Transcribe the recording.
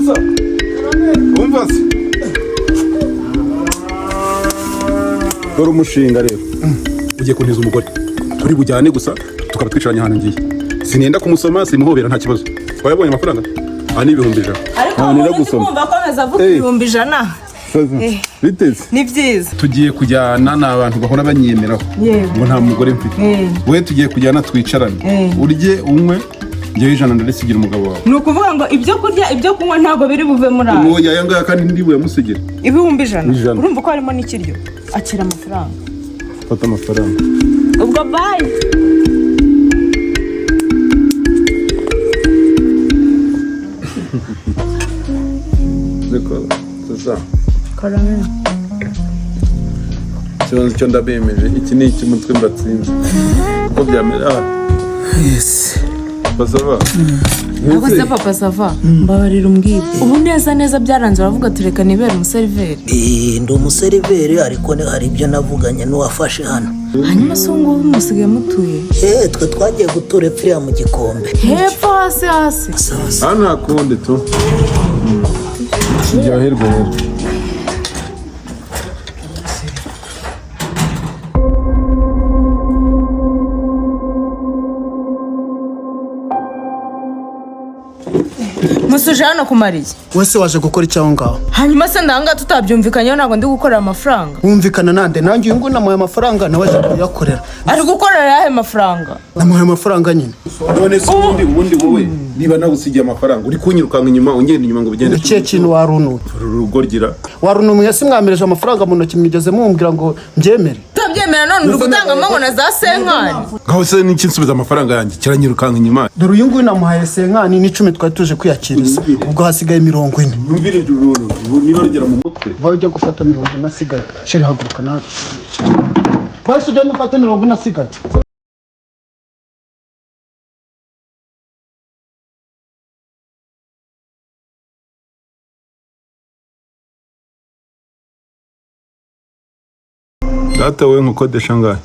Musa. Umva se. Dore umushinga rero. Ugiye kuntiza umugore. Turi bujyane gusa tukaba twicaranye hano ngiye. Sinenda kumusoma simuhobera nta kibazo. Wayabonye amafaranga? Aha ni 1,000. Ariko umuntu kumva komeza avuga 1,000. Biteze. Ni byiza. Tugiye kujyana n'abantu bahora banyemeraho. Ngo nta mugore mfite. We tugiye kujyana twicarane. Urye umwe ngewe 100 ndarisigira umugabo wawe. Ni ukuvuga ngo ibyo kurya ibyo kunywa ntago biri buve muri aho. Uwo yayanga kandi ndi buyamusigira. 1,000. Urumva ko harimo n'ikiryo. Akira amafaranga. Fata amafaranga. Ubwo bye. D'accord. C'est ça. Karame. Kibanza cyo ndabemeje. Iki ni iki mutwe mbatsinze. Uko byamera. Yes. Basava. Ntabwo se papa sava. Mbabarira umbwire. Ubu neza byaranze uravuga tureka nibera umuseriveri. Ndi umuseriveri ariko hari ibyo navuganye n'uwafashe hano. Hanyuma se ngubu musigaye mutuye? Twe twagiye gutura epfiriya mu gikombe. Hepfo hasi. Hano hakundi tu. Kiryoherwa rero. Musuje hano kumariye. Wese waje gukora icyaho ngaho. Hanyuma se ndanga tutabyumvikanyeho ntabwo ndi gukorera amafaranga. Wumvikana nande nanjye uyu nguyu namuhaye amafaranga nawe aje kuyakorera. Ari gukorera yahe mafaranga? Namuhaye amafaranga nyine. None se ubundi wowe niba nagusigiye amafaranga uri kunyirukanga inyuma ungenda inyuma ngo bigende. Ikihe kintu warunu? Rugorgira. Warunu mwese mwamireje amafaranga mu ntoki mwigeze mumbwira ngo mbyemere. Utabyemera none uri gutanga amango na za senkani. Ngaho se n'iki nsubiza amafaranga yanjye kiranyirukanga inyuma. Dore uyu nguyu namuhaye senkani n'10 twari tuje kwiyakiriza. Ubwo hasigaye 40. Numvire jururu niba rugera mu mutwe. Vayo ujya gufata 40 nasigaye. Sheri haguruka nawe. Vayo ujya gufata 40 nasigaye. Data we nkukodesha ngahe?